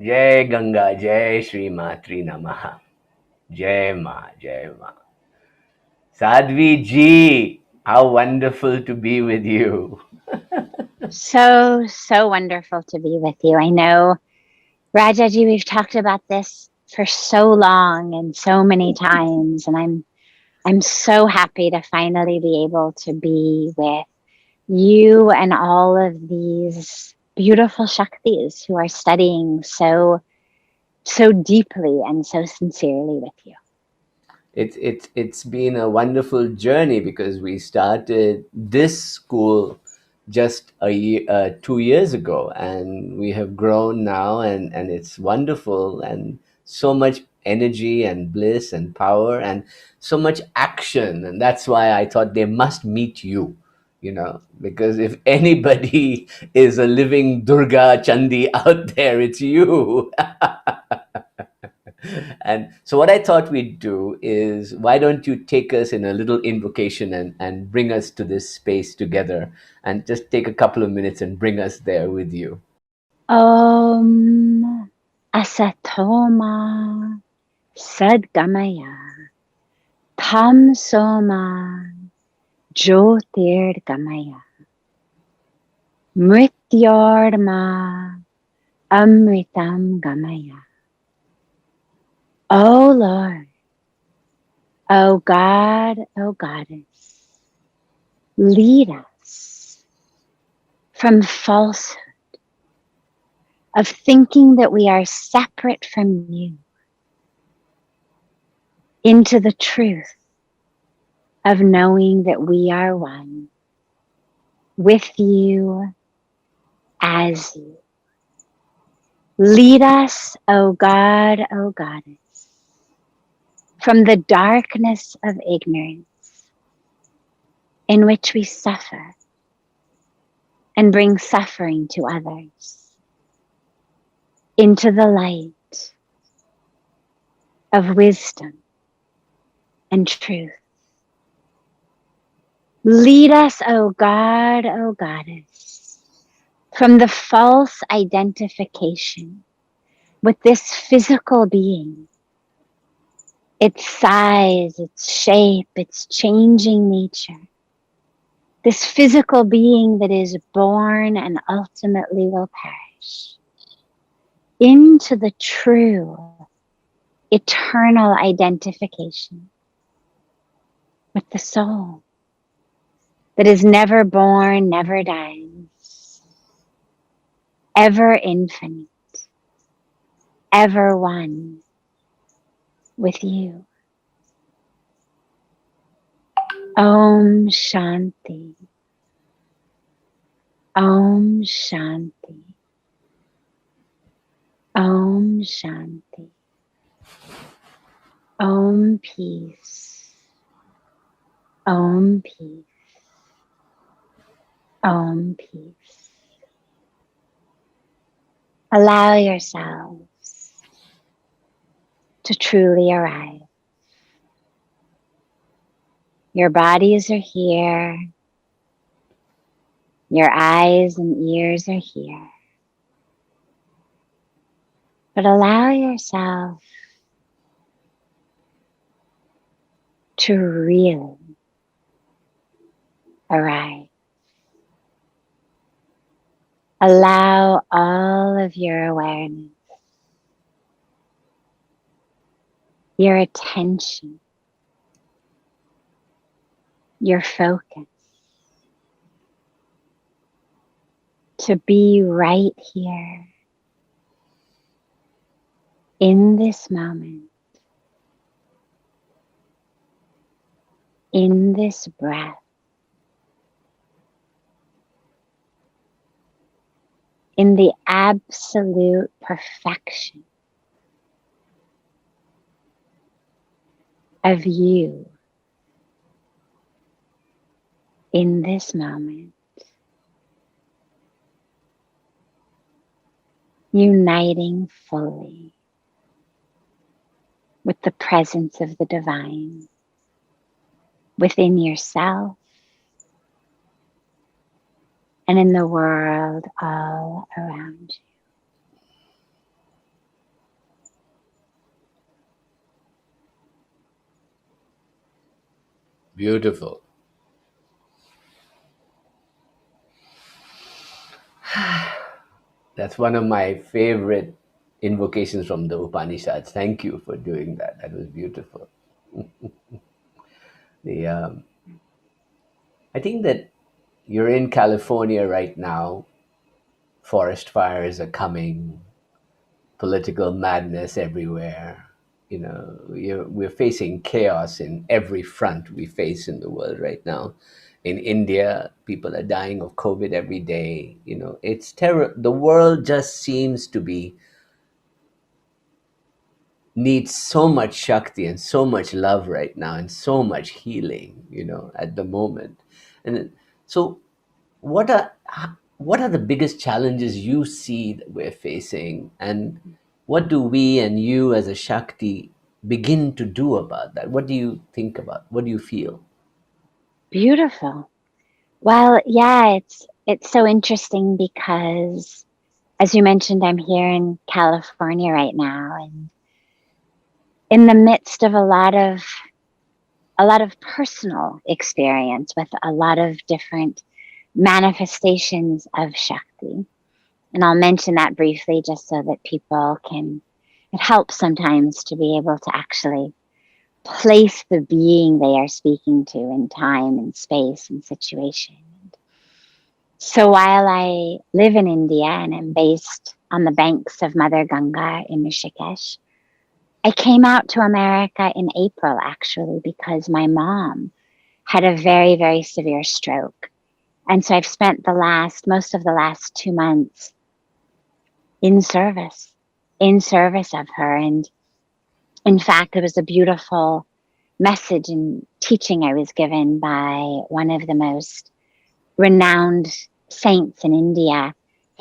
Jai Ganga, Jai Shri Matri Namaha. Jai Ma, Jai Ma. Sadhviji, how wonderful to be with you. So wonderful to be with you. I know, Rajaji, we've talked about this for so long and so many times, and I'm so happy to finally be able to be with you and all of these beautiful Shaktis who are studying so deeply and so sincerely with you. It's been a wonderful journey because we started this school just a year, 2 years ago, and we have grown now, and it's wonderful, and so much energy and bliss and power and so much action, and that's why I thought they must meet you, because if anybody is a living Durga Chandi out there, it's you. And so, what I thought we'd do is, why don't you take us in a little invocation and bring us to this space together, and just take a couple of minutes and bring us there with you. Om Asatoma Sadgamaya Tamsoma Jyotirgamaya Mrityorma Amritam Gamaya. O Lord, O God, O Goddess, lead us from falsehood of thinking that we are separate from you into the truth of knowing that we are one with you, as you. Lead us, O God, O Goddess, from the darkness of ignorance in which we suffer and bring suffering to others, into the light of wisdom and truth. Lead us, O God, O Goddess, from the false identification with this physical being, its size, its shape, its changing nature, this physical being that is born and ultimately will perish, into the true, eternal identification with the soul that is never born, never dies, ever infinite, ever one with you. Om Shanti. Om Shanti. Om Shanti. Om Peace. Om Peace. Om Peace. Allow yourselves to truly arrive. Your bodies are here. Your eyes and ears are here. But allow yourself to really arrive. Allow all of your awareness, your attention, your focus to be right here in this moment, in this breath, in the absolute perfection of you in this moment, uniting fully with the presence of the divine within yourself and in the world all around you. Beautiful. That's one of my favorite invocations from the Upanishads. Thank you for doing that. That was beautiful. The I think that you're in California right now. Forest fires are coming, political madness everywhere. You know, we're facing chaos in every front we face in the world right now. In India, people are dying of COVID every day. You know, it's terror. The world just seems to be needs so much Shakti and so much love right now and so much healing, you know, at the moment. And so what are what are the biggest challenges you see that we're facing, and what do we and you as a Shakti begin to do about that? What do you think about? What do you feel? Beautiful. Well, yeah, it's so interesting because, as you mentioned, I'm here in California right now, and in the midst of a lot of personal experience with a lot of different manifestations of Shakti. And I'll mention that briefly just so that people can, it helps sometimes to be able to actually place the being they are speaking to in time and space and situation. So while I live in India and am based on the banks of Mother Ganga in Rishikesh, I came out to America in April actually because my mom had a very, very severe stroke. And so I've spent most of the last 2 months in service of her. And in fact, it was a beautiful message and teaching I was given by one of the most renowned saints in India,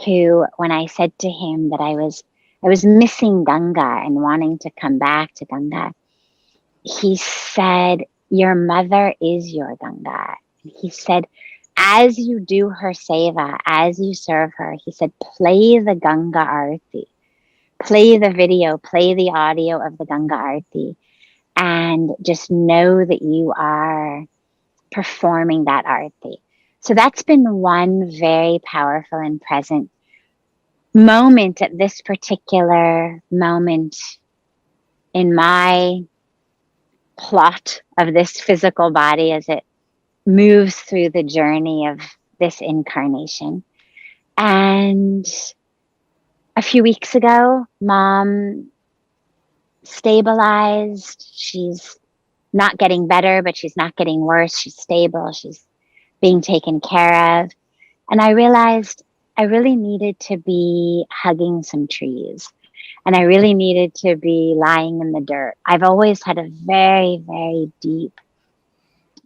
who, when I said to him that I was missing Ganga and wanting to come back to Ganga, he said, "Your mother is your Ganga." He said, as you do her seva, as you serve her, he said, play the Ganga Arati, play the video, play the audio of the Ganga Arati, and just know that you are performing that Arati. So that's been one very powerful and present moment at this particular moment in my plot of this physical body as it moves through the journey of this incarnation. And a few weeks ago, mom stabilized. She's not getting better, but she's not getting worse. She's stable. She's being taken care of. And I realized I really needed to be hugging some trees. And I really needed to be lying in the dirt. I've always had a very, very deep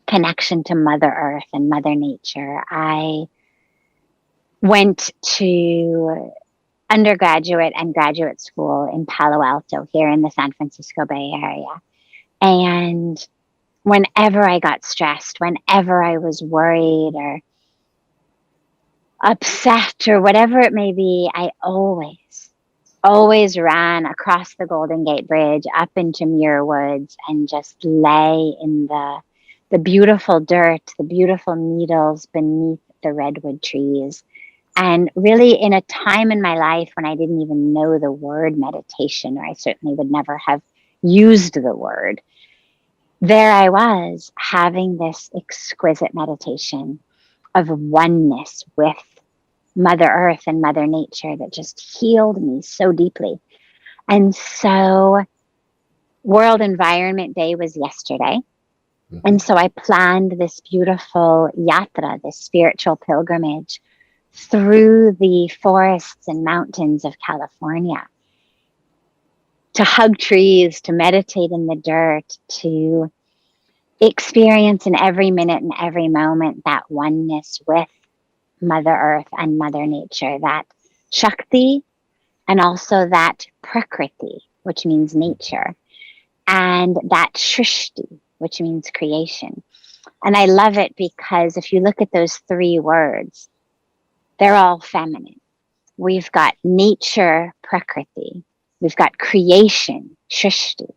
connection to Mother Earth and Mother Nature. I went to undergraduate and graduate school in Palo Alto here in the San Francisco Bay Area. And whenever I got stressed, whenever I was worried or upset or whatever it may be, I always ran across the Golden Gate Bridge up into Muir Woods and just lay in the beautiful dirt, the beautiful needles beneath the redwood trees. And really, in a time in my life when I didn't even know the word meditation, or I certainly would never have used the word, there I was having this exquisite meditation of oneness with Mother Earth and Mother Nature that just healed me so deeply. And so World Environment Day was yesterday. And so I planned this beautiful yatra, this spiritual pilgrimage through the forests and mountains of California to hug trees, to meditate in the dirt, to experience in every minute and every moment that oneness with Mother Earth and Mother Nature, that Shakti and also that Prakriti, which means nature, and that Shrishti, which means creation. And I love it because if you look at those three words, they're all feminine. We've got nature, Prakriti. We've got creation, Shrishti.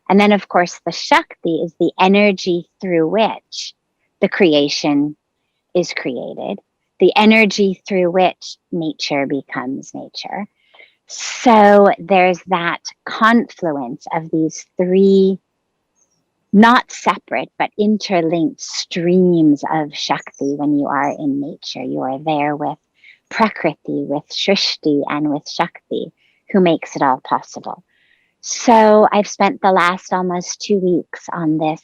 And then, of course, the Shakti is the energy through which the creation is created, the energy through which nature becomes nature. So there's that confluence of these three, not separate, but interlinked streams of Shakti when you are in nature. You are there with Prakriti, with Shrishti, and with Shakti, who makes it all possible. So I've spent the last almost 2 weeks on this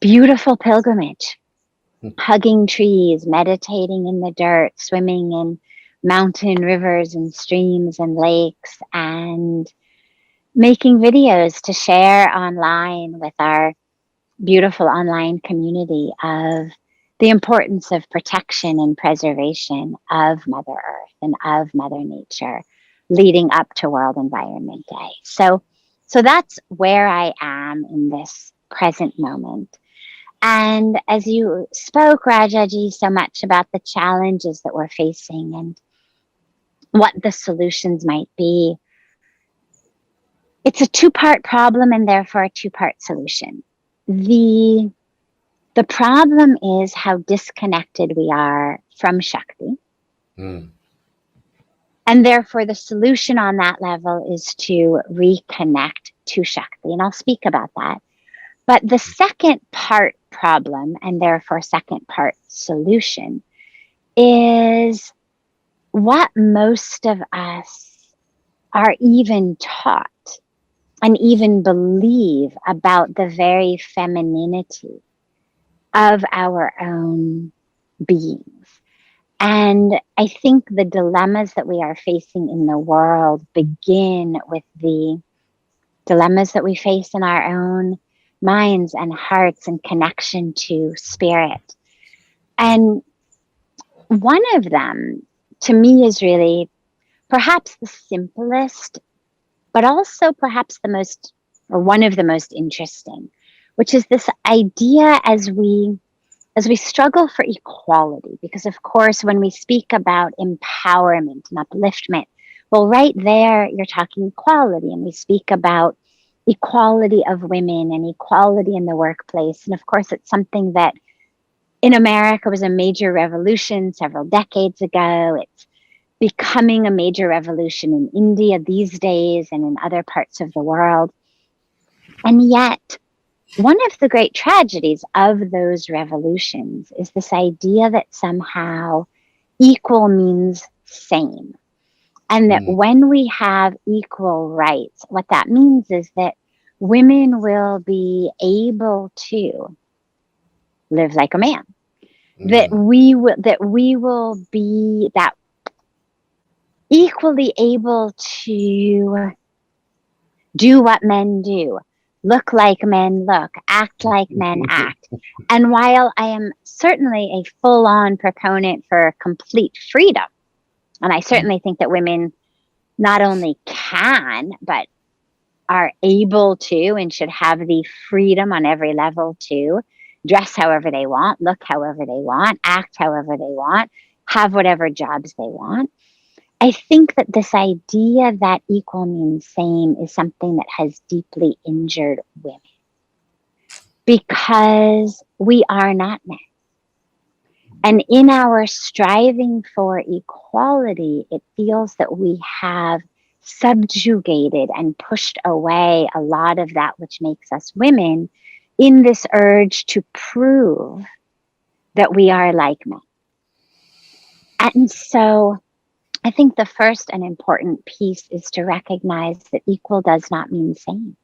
beautiful pilgrimage, hugging trees, meditating in the dirt, swimming in mountain rivers and streams and lakes, and making videos to share online with our beautiful online community of the importance of protection and preservation of Mother Earth and of Mother Nature leading up to World Environment Day. So that's where I am in this present moment. And as you spoke, Rajaji, so much about the challenges that we're facing and what the solutions might be, it's a two-part problem and therefore a two-part solution. The problem is how disconnected we are from Shakti. Mm. And therefore the solution on that level is to reconnect to Shakti. And I'll speak about that. But the second part problem, and therefore second part solution, is what most of us are even taught and even believe about the very femininity of our own beings. And I think the dilemmas that we are facing in the world begin with the dilemmas that we face in our own minds and hearts and connection to spirit. And one of them, to me, is really perhaps the simplest, but also perhaps the most, or one of the most interesting, which is this idea as we struggle for equality, because of course, when we speak about empowerment and upliftment, well, right there, you're talking equality, and we speak about equality of women and equality in the workplace. And of course, it's something that in America was a major revolution several decades ago. It's becoming a major revolution in India these days and in other parts of the world. And yet, one of the great tragedies of those revolutions is this idea that somehow equal means same. And that when we have equal rights, what that means is that women will be able to live like a man. That we will be that equally able to do what men do, look like men look, act like men act. And while I am certainly a full-on proponent for complete freedom, and I certainly think that women not only can, but are able to and should have the freedom on every level to dress however they want, look however they want, act however they want, have whatever jobs they want. I think that this idea that equal means same is something that has deeply injured women because we are not men. And in our striving for equality, it feels that we have subjugated and pushed away a lot of that which makes us women in this urge to prove that we are like men. And so I think the first and important piece is to recognize that equal does not mean same.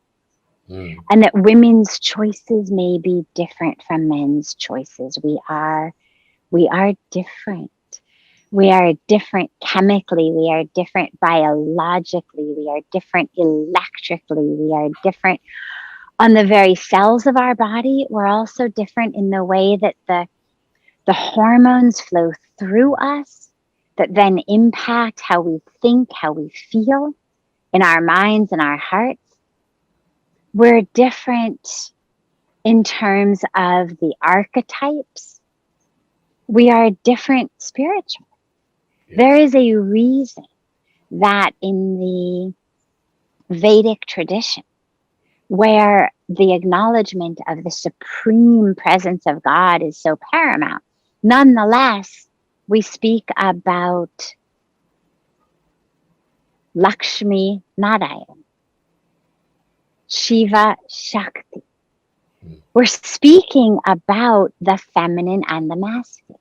And that women's choices may be different from men's choices. We are different. We are different chemically. We are different biologically. We are different electrically. We are different on the very cells of our body. We're also different in the way that the hormones flow through us that then impact how we think, how we feel in our minds and our hearts. We're different in terms of the archetypes. We are different spiritually. Yes. There is a reason that in the Vedic tradition, where the acknowledgement of the supreme presence of God is so paramount. Nonetheless, we speak about Lakshmi Narayan, Shiva Shakti. We're speaking about the feminine and the masculine.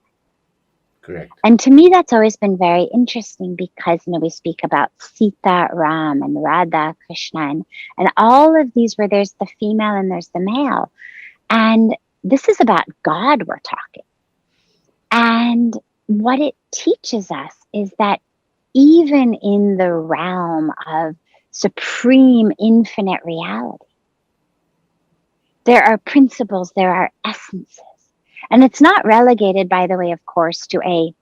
Correct. And to me, that's always been very interesting because, we speak about Sita, Ram, and Radha, Krishna, and all of these where there's the female and there's the male. And this is about God we're talking. And what it teaches us is that even in the realm of supreme infinite reality, there are principles, there are essences. And it's not relegated, by the way, of course, to a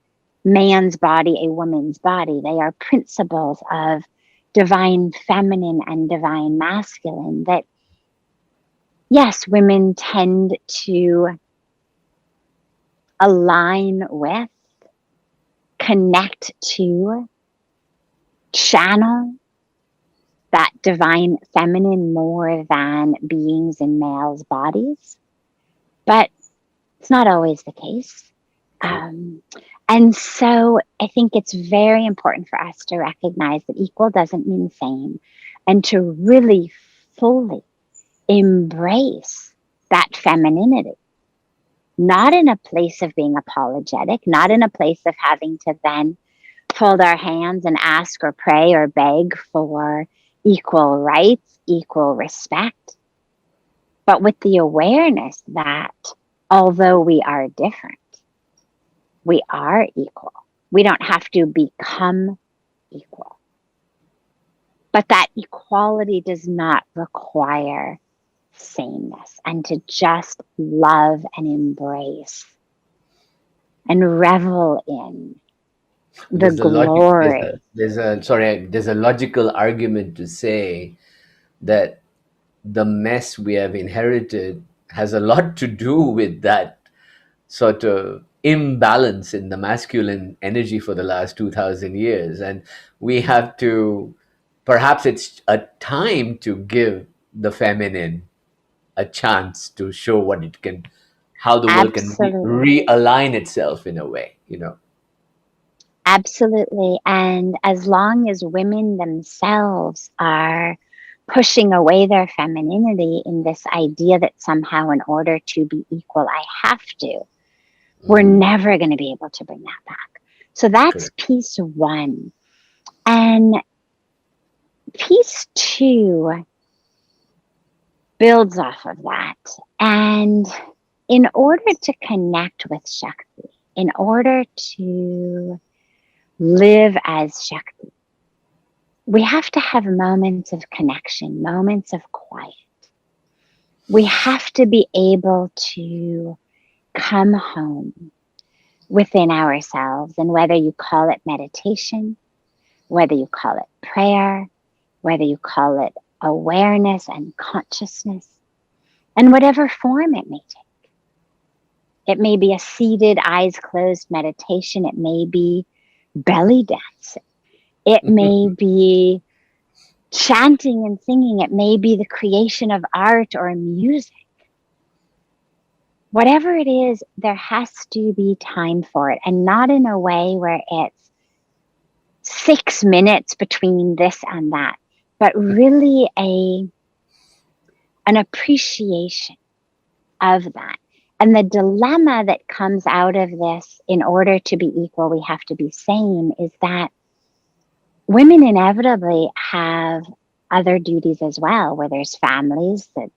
man's body, a woman's body. They are principles of divine feminine and divine masculine that, yes, women tend to align with, connect to, channel that divine feminine more than beings in males' bodies. But it's not always the case. And so I think it's very important for us to recognize that equal doesn't mean same, and to really fully embrace that femininity, not in a place of being apologetic, not in a place of having to then fold our hands and ask or pray or beg for equal rights, equal respect, but with the awareness that although we are different, we are equal. We don't have to become equal. But that equality does not require sameness, and to just love and embrace and revel in the glory. There's a logical argument to say that the mess we have inherited has a lot to do with that sort of imbalance in the masculine energy for the last 2000 years, and we have to, perhaps it's a time to give the feminine a chance to show what it can, how the world can realign itself in a way. Absolutely. And as long as women themselves are pushing away their femininity in this idea that somehow in order to be equal, I have to, we're never going to be able to bring that back. So that's piece one. And piece two builds off of that. And in order to connect with Shakti, in order to live as Shakti, we have to have moments of connection, moments of quiet. We have to be able to come home within ourselves. And whether you call it meditation, whether you call it prayer, whether you call it awareness and consciousness, and whatever form it may take. It may be a seated, eyes closed meditation. It may be belly dancing. It may be chanting and singing. It may be the creation of art or music. Whatever it is, there has to be time for it, and not in a way where it's 6 minutes between this and that, but really an appreciation of that. And the dilemma that comes out of this, in order to be equal, we have to be same, is that women inevitably have other duties as well, where there's families, that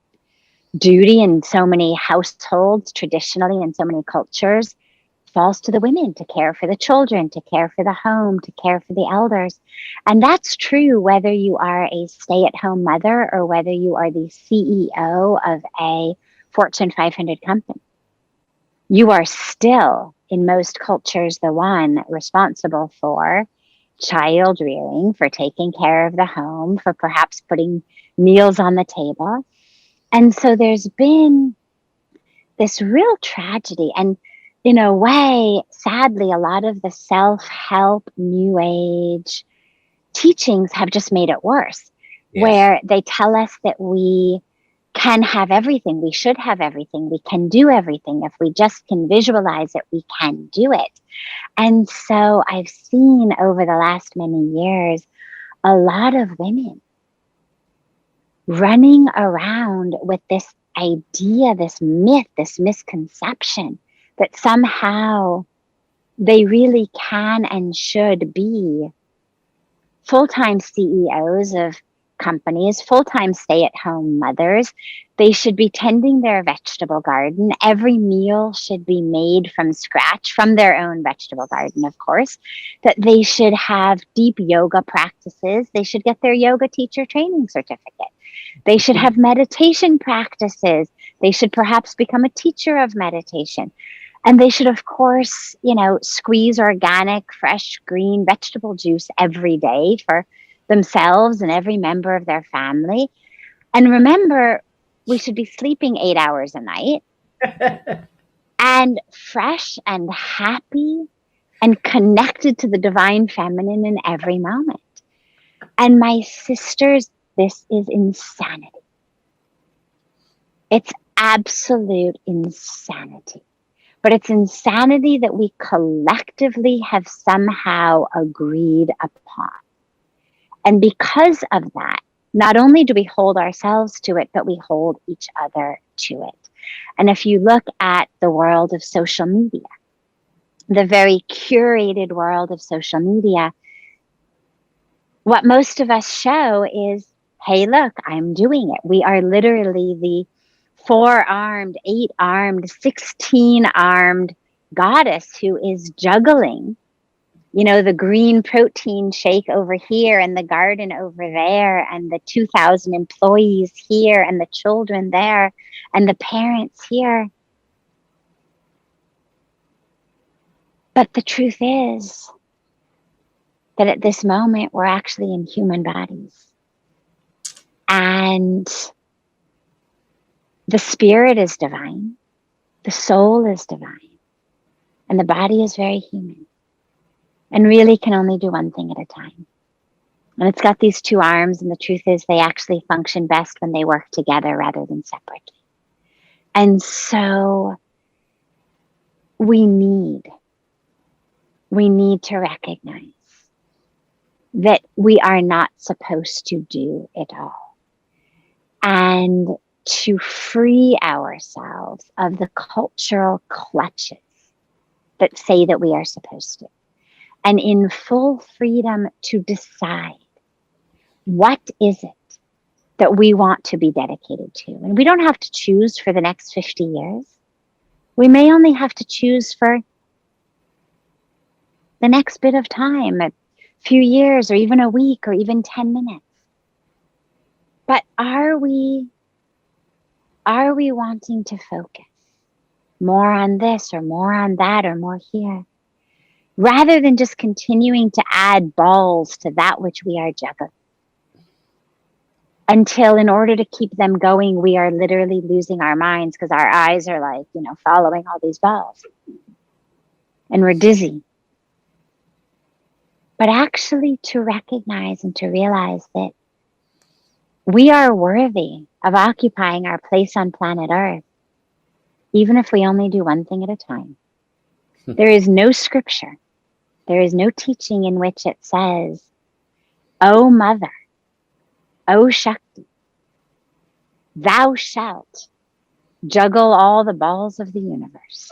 duty in so many households, traditionally in so many cultures, falls to the women to care for the children, to care for the home, to care for the elders. And that's true whether you are a stay-at-home mother or whether you are the CEO of a Fortune 500 company. You are still, in most cultures, the one responsible for child rearing, for taking care of the home, for perhaps putting meals on the table. And so there's been this real tragedy. And in a way, sadly, a lot of the self-help, new age teachings have just made it worse, where they tell us that we can have everything. We should have everything. We can do everything. If we just can visualize it, we can do it. And so I've seen over the last many years a lot of women running around with this idea, this myth, this misconception that somehow they really can and should be full-time CEOs of companies, full-time stay-at-home mothers. They should be tending their vegetable garden. Every meal should be made from scratch, from their own vegetable garden, of course. That they should have deep yoga practices. They should get their yoga teacher training certificate. They should have meditation practices. They should perhaps become a teacher of meditation. And they should, of course, squeeze organic, fresh, green vegetable juice every day for themselves and every member of their family. And remember, we should be sleeping 8 hours a night and fresh and happy and connected to the divine feminine in every moment. And my sisters, this is insanity. It's absolute insanity. But it's insanity that we collectively have somehow agreed upon. And because of that, not only do we hold ourselves to it, but we hold each other to it. And if you look at the world of social media, the very curated world of social media, what most of us show is, hey, look, I'm doing it. We are literally the 4-armed, 8-armed, 16-armed goddess who is juggling, the green protein shake over here and the garden over there and the 2,000 employees here and the children there and the parents here. But the truth is that at this moment, we're actually in human bodies. And the spirit is divine. The soul is divine. And the body is very human. And really can only do one thing at a time. And it's got these 2 arms, and the truth is they actually function best when they work together rather than separately. And so we need to recognize that we are not supposed to do it all. And to free ourselves of the cultural clutches that say that we are supposed to. And in full freedom to decide, what is it that we want to be dedicated to? And we don't have to choose for the next 50 years. We may only have to choose for the next bit of time, a few years, or even a week, or even 10 minutes. But are we wanting to focus more on this or more on that or more here? Rather than just continuing to add balls to that which we are juggling. Until in order to keep them going, we are literally losing our minds because our eyes are like, following all these balls. And we're dizzy. But actually to recognize and to realize that we are worthy of occupying our place on planet Earth, even if we only do one thing at a time. There is no scripture. There is no teaching in which it says, "O Mother, O Shakti, thou shalt juggle all the balls of the universe.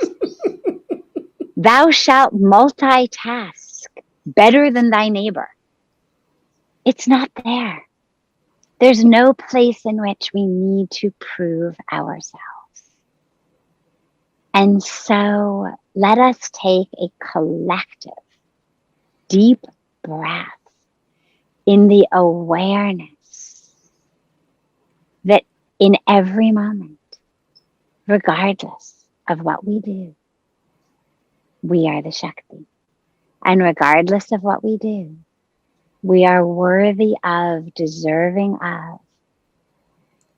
Thou shalt multitask better than thy neighbor." It's not there. There's no place in which we need to prove ourselves. And so let us take a collective, deep breath in the awareness that in every moment, regardless of what we do, we are the Shakti. And regardless of what we do, we are worthy of, deserving of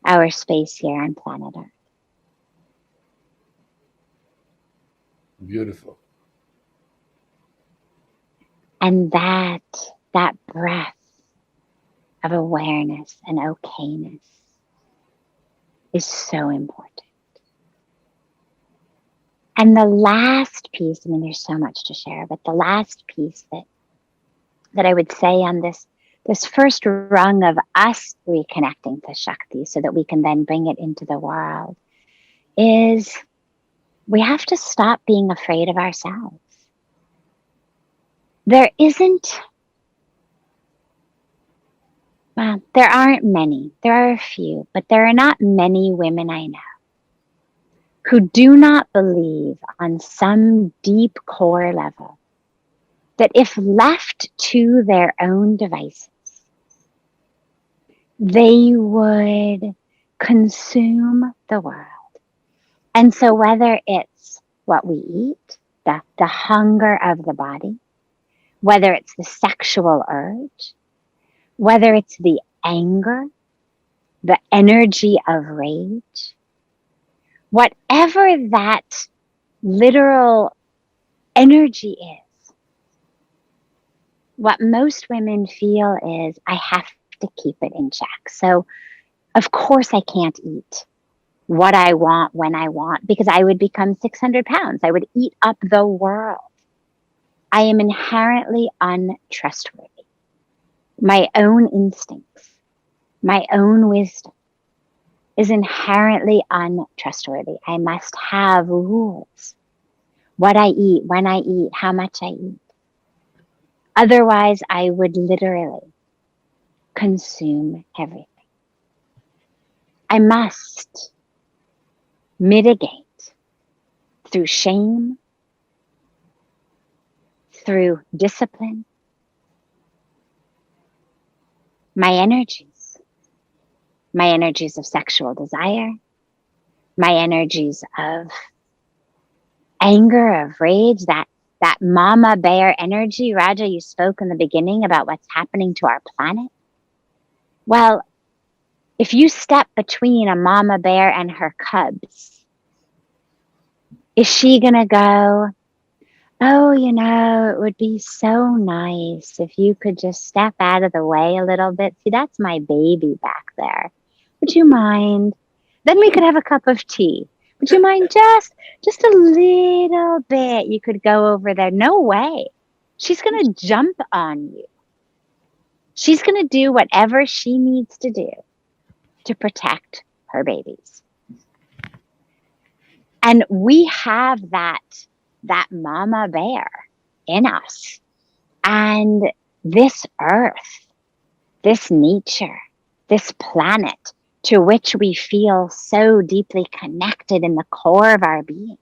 our space here on planet Earth. Beautiful. And that breath of awareness and okayness is so important. And the last piece, I mean, there's so much to share, but the last piece that I would say on this first rung of us reconnecting to Shakti so that we can then bring it into the world is we have to stop being afraid of ourselves. There aren't many, there are a few, but there are not many women I know who do not believe on some deep core level that if left to their own devices, they would consume the world. And so whether it's what we eat, the hunger of the body, whether it's the sexual urge, whether it's the anger, the energy of rage, whatever that literal energy is, what most women feel is, I have to keep it in check. So, of course, I can't eat what I want when I want because I would become 600 pounds. I would eat up the world. I am inherently untrustworthy. My own instincts, my own wisdom is inherently untrustworthy. I must have rules. What I eat, when I eat, how much I eat. Otherwise, I would literally consume everything. I must mitigate through shame, through discipline, my energies of sexual desire, my energies of anger, of rage, that mama bear energy. Raja, you spoke in the beginning about what's happening to our planet. Well, if you step between a mama bear and her cubs, is she going to go, oh, it would be so nice if you could just step out of the way a little bit. See, that's my baby back there. Would you mind? Then we could have a cup of tea. Would you mind just a little bit? You could go over there. No way. She's going to jump on you. She's going to do whatever she needs to do to protect her babies. And we have that mama bear in us. And this earth, this nature, this planet to which we feel so deeply connected in the core of our beings.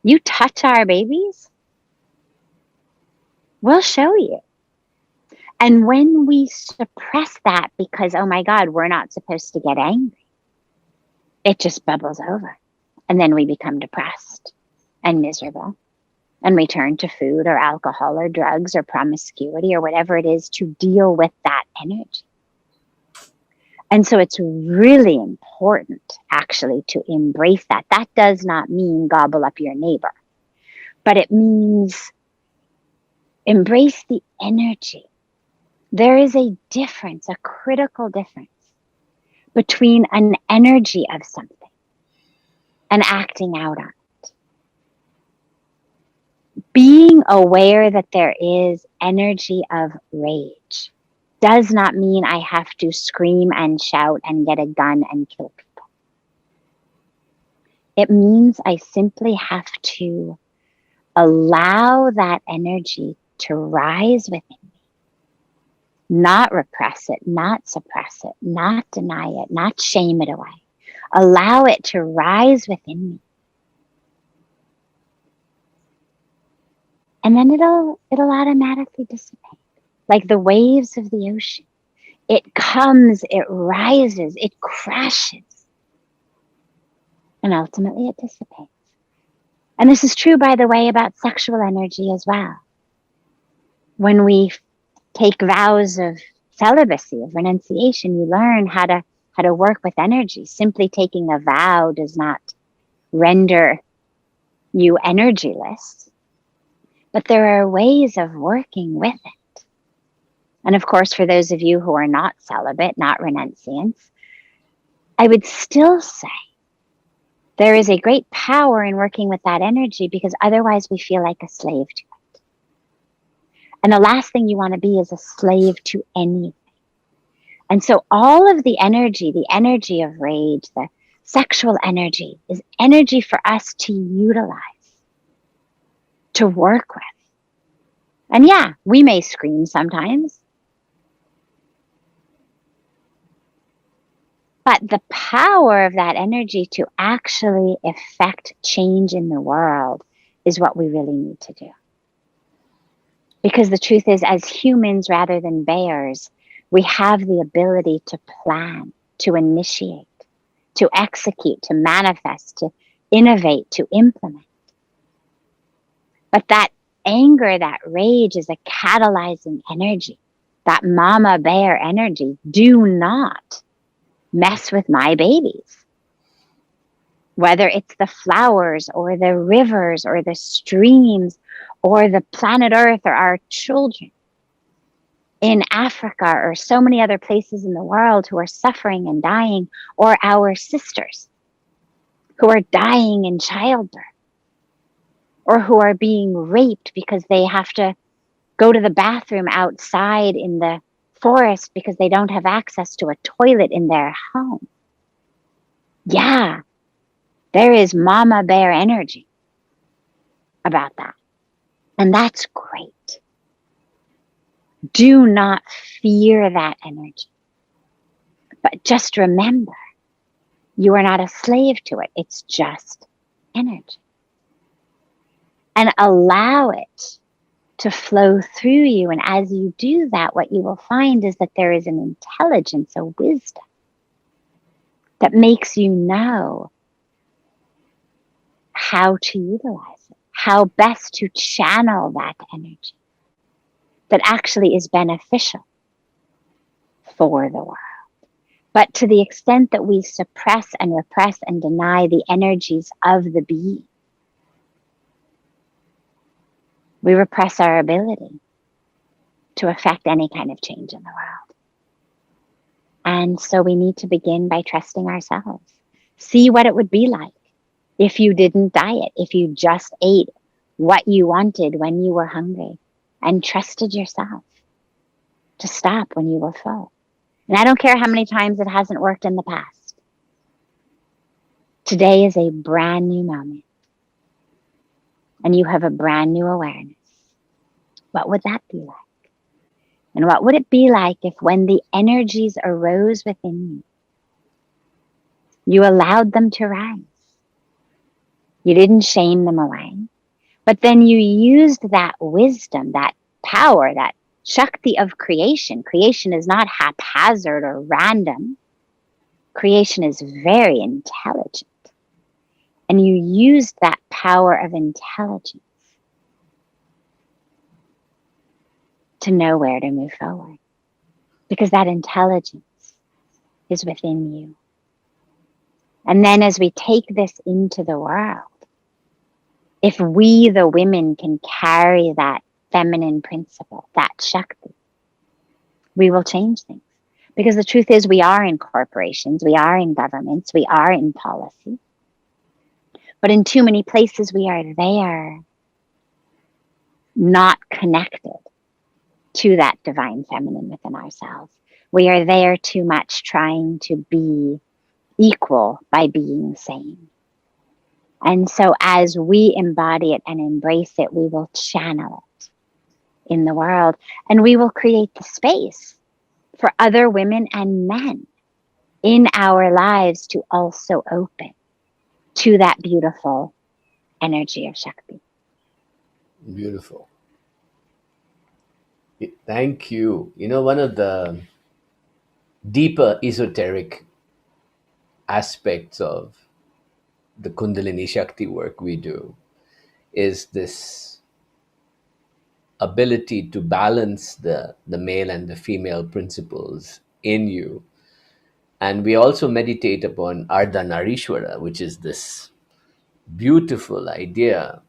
You touch our babies, we'll show you. And when we suppress that because, oh my God, we're not supposed to get angry, it just bubbles over. And then we become depressed and miserable and we turn to food or alcohol or drugs or promiscuity or whatever it is to deal with that energy. And so it's really important actually to embrace that. That does not mean gobble up your neighbor, but it means embrace the energy. There is a difference, a critical difference between an energy of something and acting out on it. Being aware that there is energy of rage does not mean I have to scream and shout and get a gun and kill people. It means I simply have to allow that energy to rise within me. Not repress it, not suppress it, not deny it, not shame it away. Allow it to rise within me. And then it'll automatically dissipate. Like the waves of the ocean. It comes, it rises, it crashes. And ultimately it dissipates. And this is true, by the way, about sexual energy as well. When we take vows of celibacy, of renunciation, you learn how to work with energy. Simply taking a vow does not render you energyless. But there are ways of working with it. And of course, for those of you who are not celibate, not renunciants, I would still say there is a great power in working with that energy, because otherwise we feel like a slave to it. And the last thing you want to be is a slave to anything. And so all of the energy of rage, the sexual energy, is energy for us to utilize, to work with. And yeah, we may scream sometimes, but the power of that energy to actually effect change in the world is what we really need to do. Because the truth is, as humans rather than bears, we have the ability to plan, to initiate, to execute, to manifest, to innovate, to implement. But that anger, that rage is a catalyzing energy. That mama bear energy. Do not mess with my babies. Whether it's the flowers or the rivers or the streams or the planet Earth or our children in Africa or so many other places in the world who are suffering and dying, or our sisters who are dying in childbirth, or who are being raped because they have to go to the bathroom outside in the forest because they don't have access to a toilet in their home. Yeah, there is mama bear energy about that. And that's great. Do not fear that energy. But just remember, you are not a slave to it. It's just energy. And allow it to flow through you. And as you do that, what you will find is that there is an intelligence, a wisdom that makes you know how to utilize it, how best to channel that energy that actually is beneficial for the world. But to the extent that we suppress and repress and deny the energies of the being, we repress our ability to affect any kind of change in the world. And so we need to begin by trusting ourselves. See what it would be like if you didn't diet, if you just ate what you wanted when you were hungry and trusted yourself to stop when you were full. And I don't care how many times it hasn't worked in the past. Today is a brand new moment. And you have a brand new awareness. What would that be like? And what would it be like if, when the energies arose within you, you allowed them to rise? You didn't shame them away, but then you used that wisdom, that power, that Shakti of creation. Creation is not haphazard or random. Creation is very intelligent. And you used that power of intelligence to know where to move forward. Because that intelligence is within you. And then as we take this into the world, if we, the women, can carry that feminine principle, that Shakti, we will change things. Because the truth is, we are in corporations, we are in governments, we are in policy. But in too many places, we are there, not connected to that divine feminine within ourselves. We are there too much trying to be equal by being same. And so as we embody it and embrace it, we will channel it in the world, and we will create the space for other women and men in our lives to also open to that beautiful energy of Shakti. Beautiful. Thank you. You know, one of the deeper esoteric aspects of the Kundalini Shakti work we do is this ability to balance the male and the female principles in you. And we also meditate upon Ardhanarishwara, which is this beautiful idea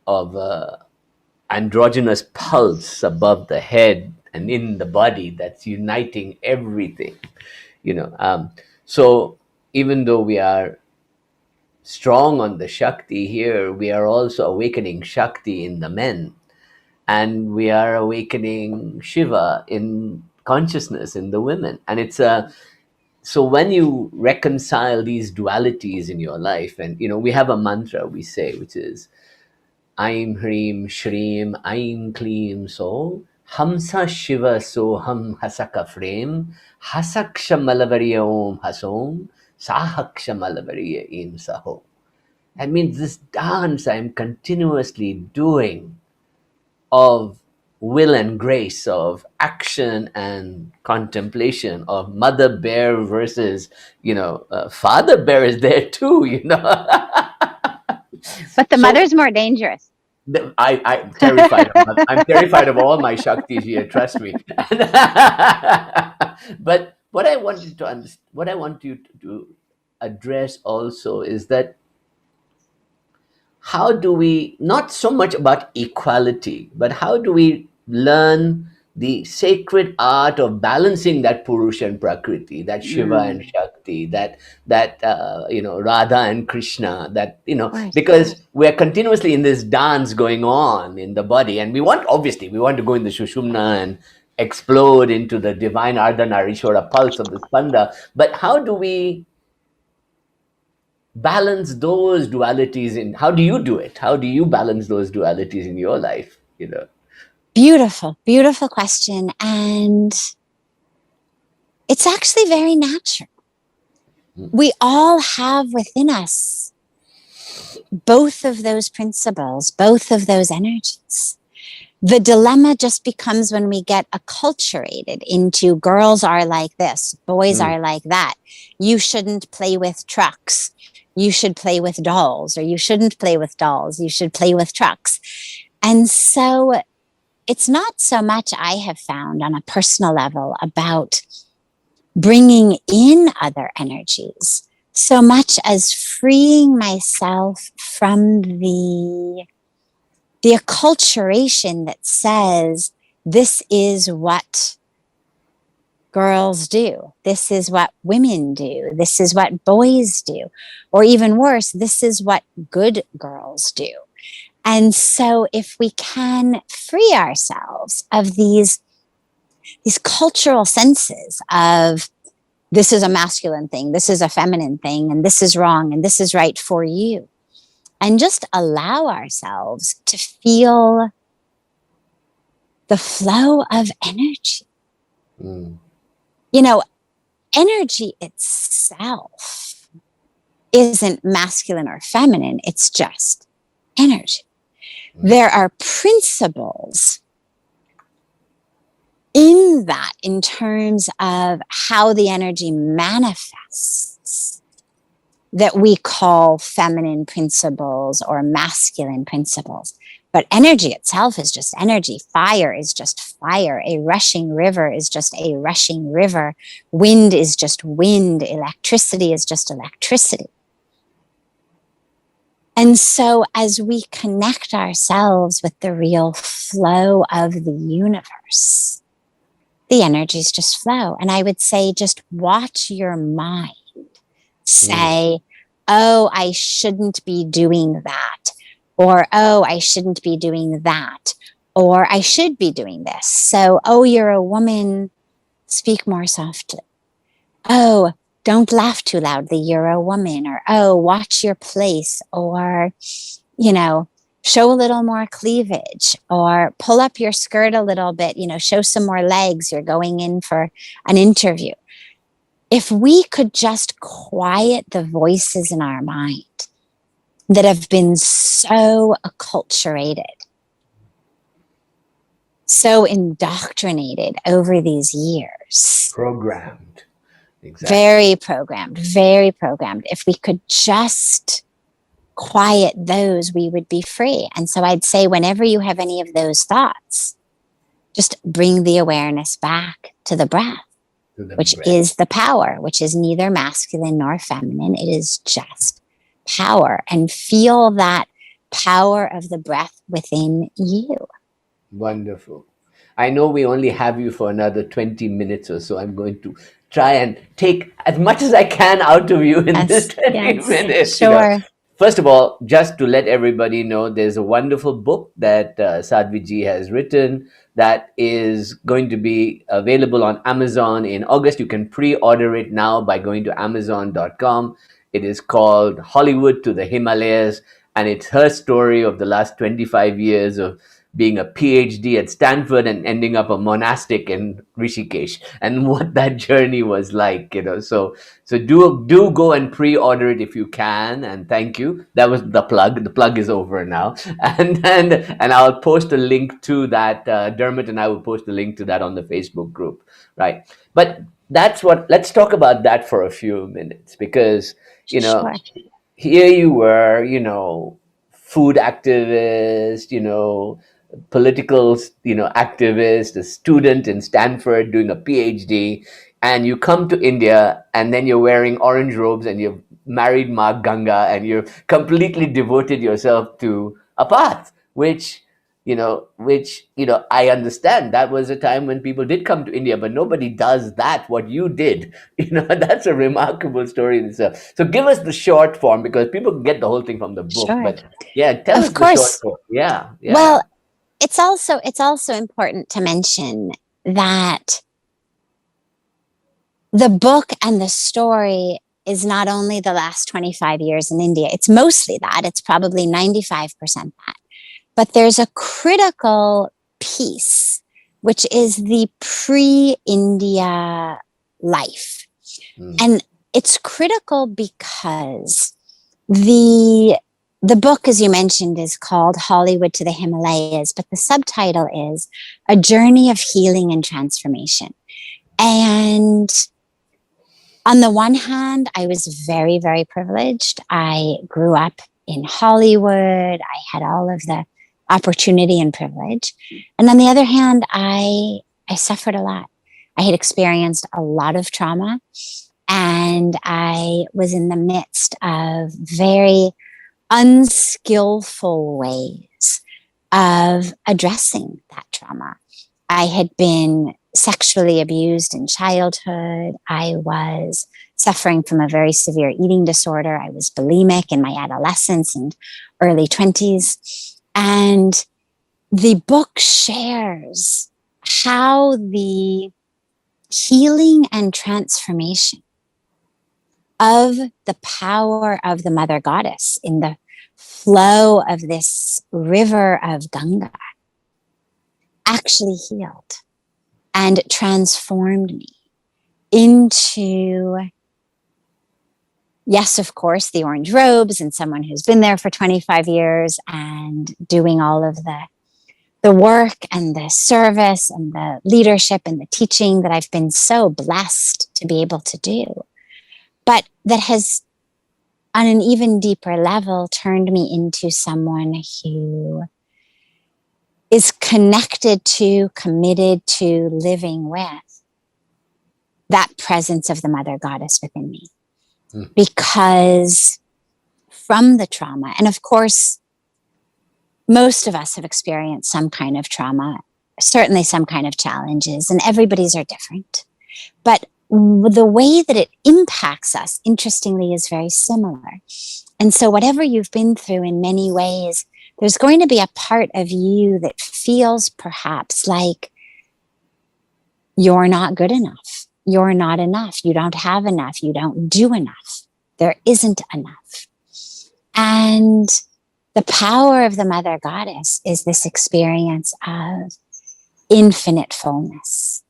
of a androgynous pulse above the head and in the body that's uniting everything. So even though we are strong on the Shakti here, we are also awakening Shakti in the men. And we are awakening Shiva in consciousness in the women. And it's a so when you reconcile these dualities in your life, and we have a mantra we say, which is Aim Hreem Shreem Aim Kleem So Hamsa Shiva So Ham Hasaka Frame Hasaksha Malavariya Om Hasom Sahaksha Malavariya Im Saho. That means this dance I'm continuously doing of will and grace, of action and contemplation, of mother bear versus, father bear is there too, But the So mother's more dangerous. I'm terrified I'm terrified of all my Shaktis here, trust me. But what I want you to address also is that how do we, not so much about equality, but how do we learn the sacred art of balancing that Purusha and Prakriti, that Shiva and Shakti, that Radha and Krishna, because we're continuously in this dance going on in the body, and we want to go in the Shushumna and explode into the divine Ardhanarishwara pulse of the Spanda. But how do we balance those dualities in, how do you do it, how do you balance those dualities in your life? Beautiful question. And it's actually very natural. We all have within us both of those principles, both of those energies. The dilemma just becomes when we get acculturated into girls are like this, boys are like that. You shouldn't play with trucks. You should play with dolls, or you shouldn't play with dolls. You should play with trucks. And so it's not so much, I have found on a personal level, about bringing in other energies, so much as freeing myself from the acculturation that says this is what girls do, this is what women do, this is what boys do, or even worse, this is what good girls do. And so if we can free ourselves of these cultural senses of this is a masculine thing, this is a feminine thing, and this is wrong, and this is right for you, and just allow ourselves to feel the flow of energy. Energy itself isn't masculine or feminine, it's just energy. There are principles in that, in terms of how the energy manifests, that we call feminine principles or masculine principles. But energy itself is just energy. Fire is just fire. A rushing river is just a rushing river. Wind is just wind. Electricity is just electricity. And so as we connect ourselves with the real flow of the universe, the energies just flow. And I would say, just watch your mind say, oh, I shouldn't be doing that. Or, oh, I shouldn't be doing that. Or I should be doing this. So, oh, you're a woman, speak more softly. Oh, don't laugh too loudly, you're a woman. Or, oh, watch your place. Or, show a little more cleavage. Or pull up your skirt a little bit, show some more legs, you're going in for an interview. If we could just quiet the voices in our mind that have been so acculturated, so indoctrinated over these years. Programmed. Exactly. Very programmed. If we could just quiet those, we would be free. And so I'd say, whenever you have any of those thoughts, just bring the awareness back to the breath. Which is the power, which is neither masculine nor feminine. It is just power. And feel that power of the breath within you. Wonderful. I know we only have you for another 20 minutes or so. I'm going to try and take as much as I can out of you in this 20 minutes. Sure. First of all, just to let everybody know, there's a wonderful book that Sadhviji has written that is going to be available on Amazon in August. You can pre-order it now by going to Amazon.com. It is called Hollywood to the Himalayas, and it's her story of the last 25 years of being a PhD at Stanford and ending up a monastic in Rishikesh, and what that journey was like. So do go and pre-order it if you can, and thank you. That was the plug. The plug is over now, and I'll post a link to that. Dermot and I will post a link to that on the Facebook group, right? But let's talk about that for a few minutes, because Sure. here you were, food activist, political, activist, a student in Stanford doing a PhD, and you come to India, and then you're wearing orange robes, and you've married Ma Ganga, and you've completely devoted yourself to a path, which I understand that was a time when people did come to India, but nobody does that what you did. That's a remarkable story in itself. So give us the short form, because people can get the whole thing from the book. Sure. But yeah, tell us Of course. the short form. Yeah. Well, it's also important to mention that the book and the story is not only the last 25 years in India. It's mostly that. It's probably 95% that. But there's a critical piece, which is the pre-India life. And it's critical because the book, as you mentioned, is called Hollywood to the Himalayas, but the subtitle is A Journey of Healing and Transformation. And on the one hand, I was very, very privileged. I grew up in Hollywood. I had all of the opportunity and privilege. And on the other hand, I suffered a lot. I had experienced a lot of trauma, and I was in the midst of very unskillful ways of addressing that trauma. I had been sexually abused in childhood. I was suffering from a very severe eating disorder. I was bulimic in my adolescence and early 20s. And the book shares how the healing and transformation of the power of the Mother Goddess in the flow of this river of Ganga actually healed and transformed me into, yes, of course, the orange robes and someone who's been there for 25 years and doing all of the work and the service and the leadership and the teaching that I've been so blessed to be able to do. But that has, on an even deeper level, turned me into someone who is connected to, committed to living with that presence of the Mother Goddess within me. Because from the trauma, and of course, most of us have experienced some kind of trauma, certainly some kind of challenges, and everybody's are different. But the way that it impacts us, interestingly, is very similar. And so whatever you've been through, in many ways, there's going to be a part of you that feels perhaps like you're not good enough. You're not enough. You don't have enough. You don't do enough. There isn't enough. And the power of the Mother Goddess is this experience of infinite fullness,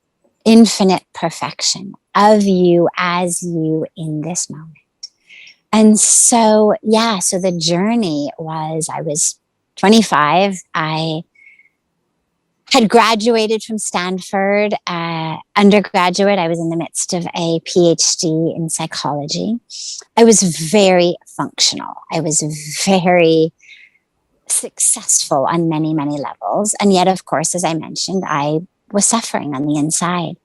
infinite perfection of you as you in this moment. And so, so the journey was, I was 25. I had graduated from Stanford, undergraduate. I was in the midst of a PhD in psychology. I was very functional. I was very successful on many, many levels. And yet, of course, as I mentioned, I was suffering on the inside.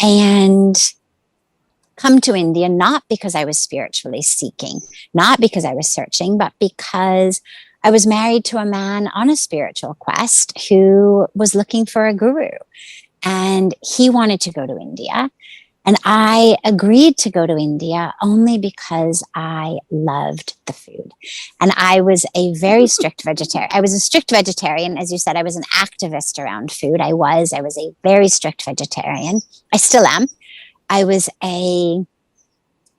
And come to India, not because I was spiritually seeking, not because I was searching, but because I was married to a man on a spiritual quest who was looking for a guru. And he wanted to go to India. And I agreed to go to India only because I loved the food. And I was a very strict vegetarian. I was a strict vegetarian. As you said, I was an activist around food. I was a very strict vegetarian. I still am. I was a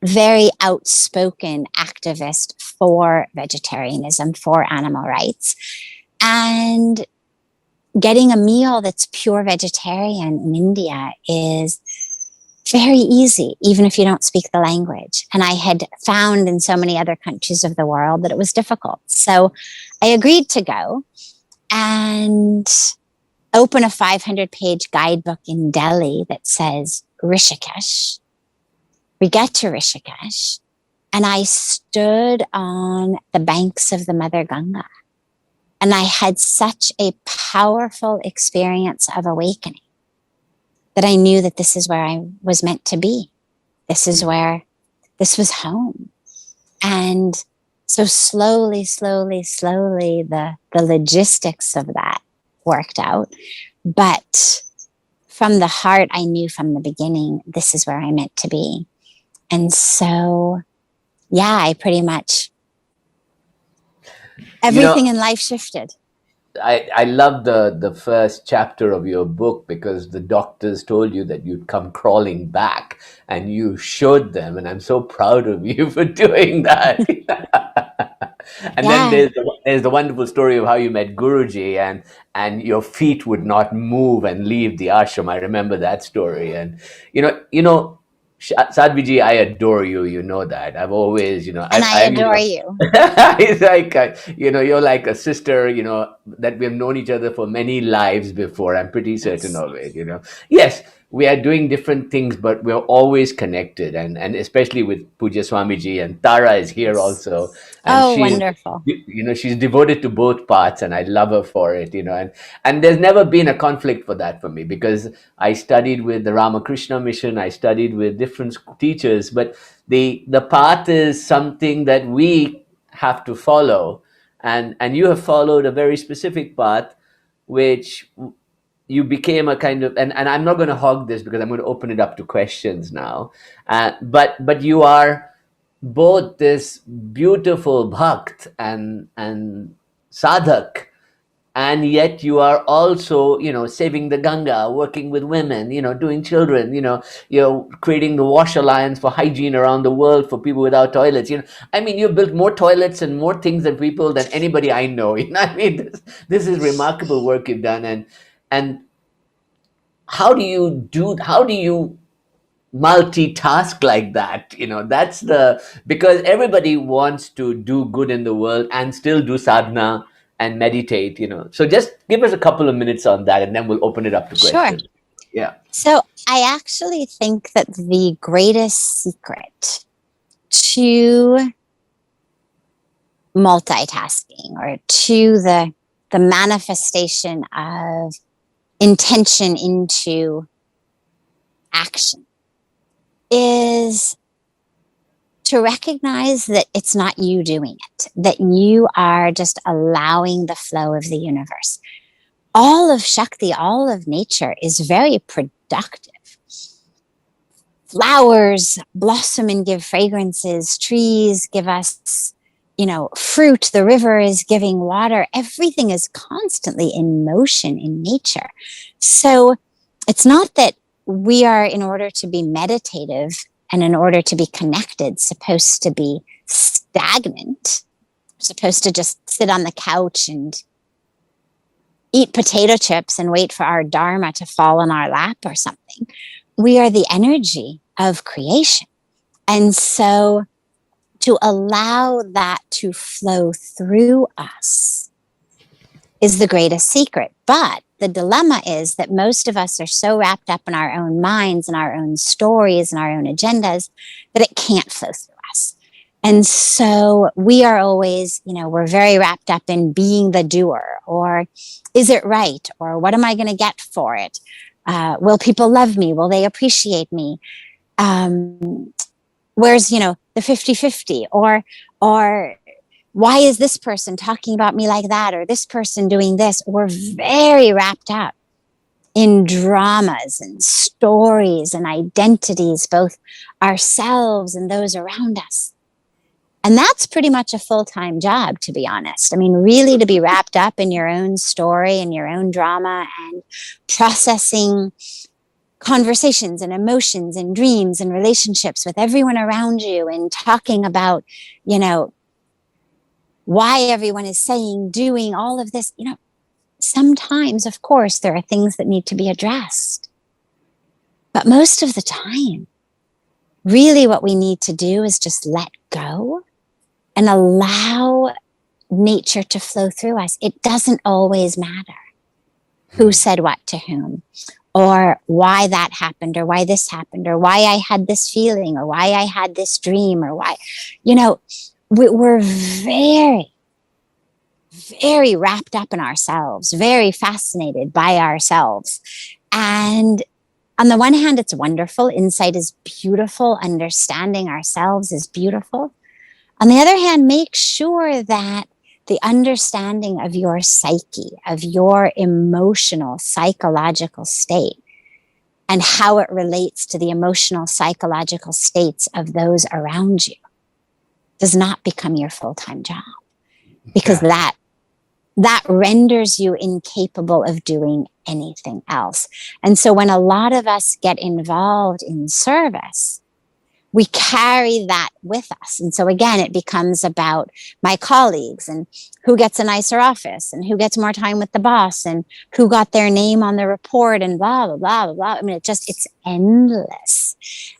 very outspoken activist for vegetarianism, for animal rights. And getting a meal that's pure vegetarian in India is very easy, even if you don't speak the language. And I had found in so many other countries of the world that it was difficult. So I agreed to go and open a 500-page guidebook in Delhi that says Rishikesh. We get to Rishikesh, and I stood on the banks of the Mother Ganga. And I had such a powerful experience of awakening that I knew that this is where I was meant to be. This is where, this was home. And so slowly, the logistics of that worked out. But from the heart, I knew from the beginning, this is where I meant to be. And so, yeah, I pretty much, everything in life shifted. I love the first chapter of your book, because the doctors told you that you'd come crawling back, and you showed them, and I'm so proud of you for doing that. And then there's the wonderful story of how you met Guruji, and your feet would not move and leave the ashram. I remember that story. And Sadviji, I adore you. You know that. I've always, and I adore you. It's like, you're like a sister, that we've known each other for many lives before. I'm pretty certain always, Yes, we are doing different things, but we're always connected. And especially with Puja Swamiji, and Tara is here also. And she's wonderful. She's devoted to both parts, and I love her for it, and there's never been a conflict for that for me, because I studied with the Ramakrishna mission, I studied with different teachers, but the path is something that we have to follow, and you have followed a very specific path, which you became a kind of, and I'm not going to hog this, because I'm going to open it up to questions now, but you are both this beautiful bhakt and sadhak, and yet you are also, saving the Ganga, working with women, doing children, you're creating the Wash Alliance for hygiene around the world for people without toilets. I mean, you've built more toilets and more things than people than anybody I know. I mean, this is remarkable work you've done, and how do you multitask like that? That's because everybody wants to do good in the world and still do sadhana and meditate. So just give us a couple of minutes on that, and then we'll open it up to questions. Sure. Yeah. So I actually think that the greatest secret to multitasking, or to the manifestation of intention into action, is to recognize that it's not you doing it, that you are just allowing the flow of the universe. All of Shakti, all of nature is very productive. Flowers blossom and give fragrances. Trees give us, fruit. The river is giving water. Everything is constantly in motion in nature. So it's not that we are, in order to be meditative and in order to be connected, supposed to be stagnant, supposed to just sit on the couch and eat potato chips and wait for our dharma to fall in our lap or something. We are the energy of creation. And so to allow that to flow through us is the greatest secret. But the dilemma is that most of us are so wrapped up in our own minds and our own stories and our own agendas that it can't flow through us. And so we are always, we're very wrapped up in being the doer, or is it right? Or what am I going to get for it? Will people love me? Will they appreciate me? Where's, the 50-50? Or why is this person talking about me like that? Or this person doing this? We're very wrapped up in dramas and stories and identities, both ourselves and those around us. And that's pretty much a full-time job, to be honest. I mean, really to be wrapped up in your own story and your own drama and processing conversations and emotions and dreams and relationships with everyone around you and talking about, you know, why everyone is saying, doing all of this. You know, sometimes, of course, there are things that need to be addressed. But most of the time, really what we need to do is just let go and allow nature to flow through us. It doesn't always matter who said what to whom, or why that happened, or why this happened, or why I had this feeling, or why I had this dream, or why, you know, we're very, very wrapped up in ourselves, very fascinated by ourselves. And on the one hand, it's wonderful. Insight is beautiful. Understanding ourselves is beautiful. On the other hand, make sure that the understanding of your psyche, of your emotional, psychological state, and how it relates to the emotional, psychological states of those around you does not become your full-time job, because that renders you incapable of doing anything else. And so when a lot of us get involved in service, we carry that with us. And so again, it becomes about my colleagues and who gets a nicer office and who gets more time with the boss and who got their name on the report and blah, blah, blah, blah, blah. I mean, it's endless.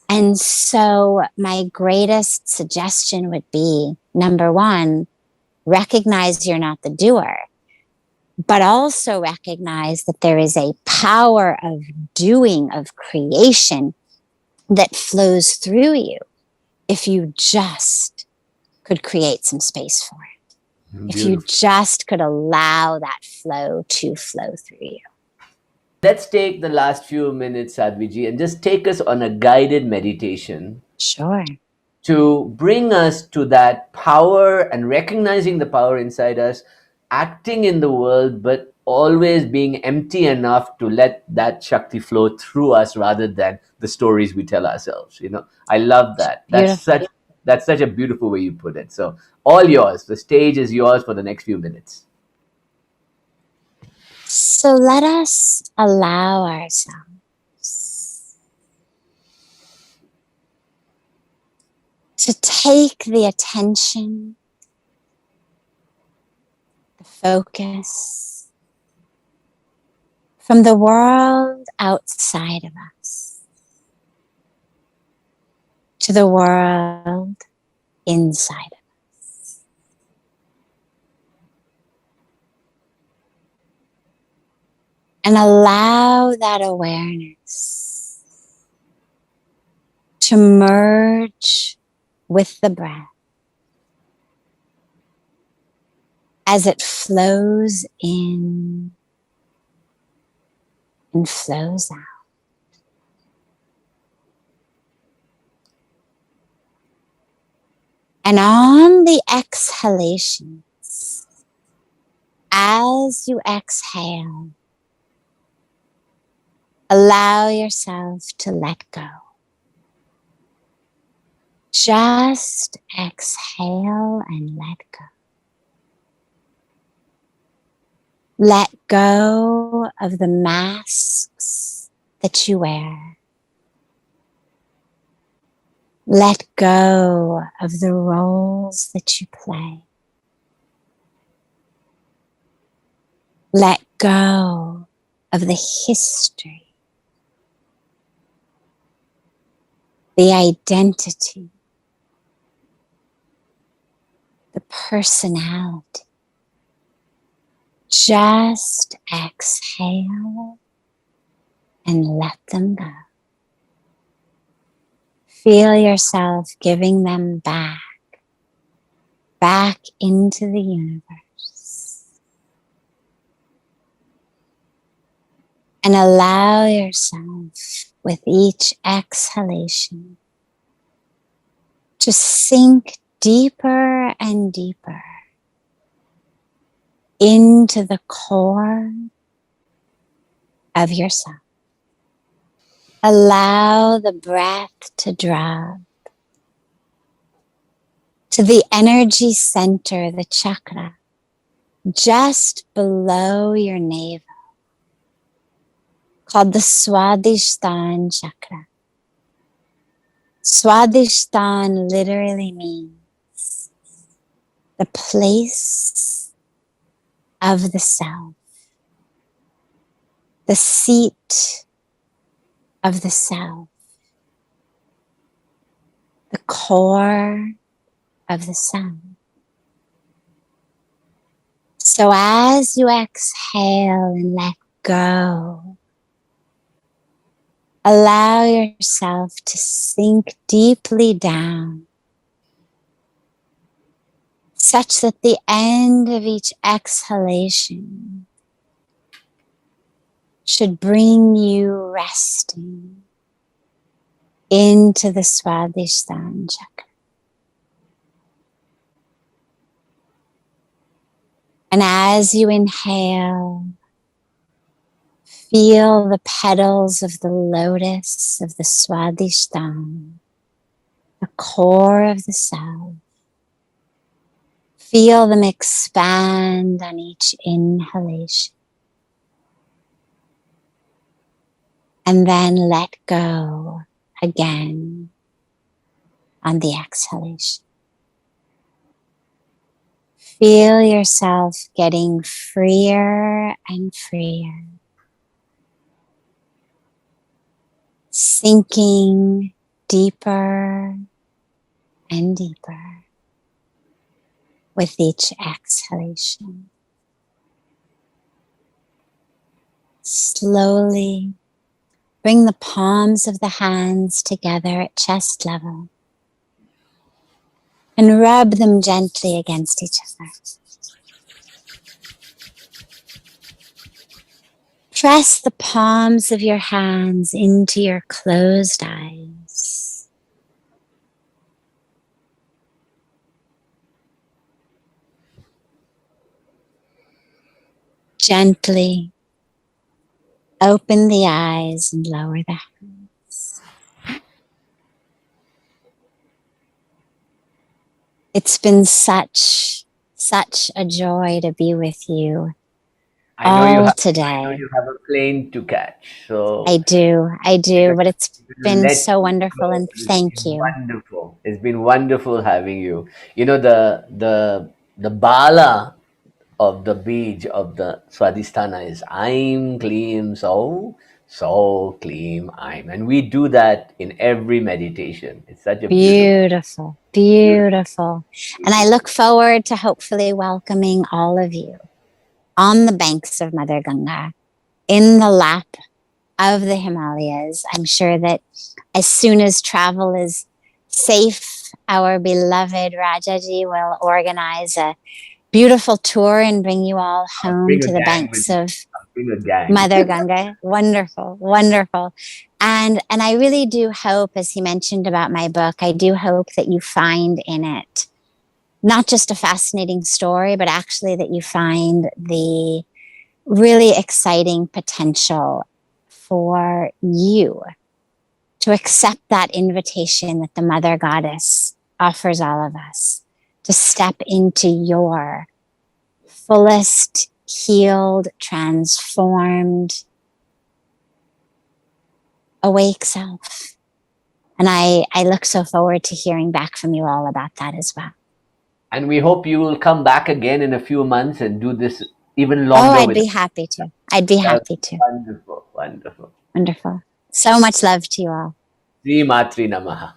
And so my greatest suggestion would be, number one, recognize you're not the doer, but also recognize that there is a power of doing, of creation, that flows through you if you just could create some space for it. Beautiful. If you just could allow that flow to flow through you. Let's take the last few minutes, Sadhviji, and just take us on a guided meditation. Sure. To bring us to that power and recognizing the power inside us, acting in the world, but always being empty enough to let that Shakti flow through us rather than the stories we tell ourselves. You know, I love that. That's such a beautiful way you put it. So all yours. The stage is yours for the next few minutes. So let us allow ourselves to take the attention, the focus from the world outside of us to the world inside of us. And allow that awareness to merge with the breath as it flows in and flows out. And on the exhalations, as you exhale, allow yourself to let go. Just exhale and let go. Let go of the masks that you wear. Let go of the roles that you play. Let go of the history, the identity, the personality. Just exhale and let them go. Feel yourself giving them back into the universe. And allow yourself with each exhalation to sink deeper and deeper into the core of yourself. Allow the breath to drop to the energy center, the chakra, just below your navel, called the Swadhishthan Chakra. Swadhishthan literally means the place of the self, the seat of the self, the core of the self. So as you exhale and let go, allow yourself to sink deeply down, such that the end of each exhalation should bring you resting into the Swadhisthana Chakra. And as you inhale, feel the petals of the lotus of the Swadhisthana, the core of the self. Feel them expand on each inhalation. And then let go again on the exhalation. Feel yourself getting freer and freer, sinking deeper and deeper with each exhalation. Slowly bring the palms of the hands together at chest level and rub them gently against each other. Press the palms of your hands into your closed eyes. Gently open the eyes and lower the hands. It's been such a joy to be with you all today. I know you have a plane to catch, so I do, but it's been so wonderful, and thank you. Wonderful. It's been wonderful having you. You know, the bala of the beach of the Swadhisthana is Aim, Kleem, so Kleem, Aim. And we do that in every meditation. It's such a beautiful. And I look forward to hopefully welcoming all of you on the banks of Mother Ganga, in the lap of the Himalayas. I'm sure that as soon as travel is safe, our beloved Rajaji will organize a beautiful tour and bring you all home to the banks of Mother Ganga. Wonderful. And I really do hope, as he mentioned about my book, I do hope that you find in it not just a fascinating story, but actually that you find the really exciting potential for you to accept that invitation that the Mother Goddess offers all of us to step into your fullest, healed, transformed, awake self. And I look so forward to hearing back from you all about that as well. And we hope you will come back again in a few months and do this even longer. Oh, I'd be happy to. Wonderful. So much love to you all. Sri Matri Namaha.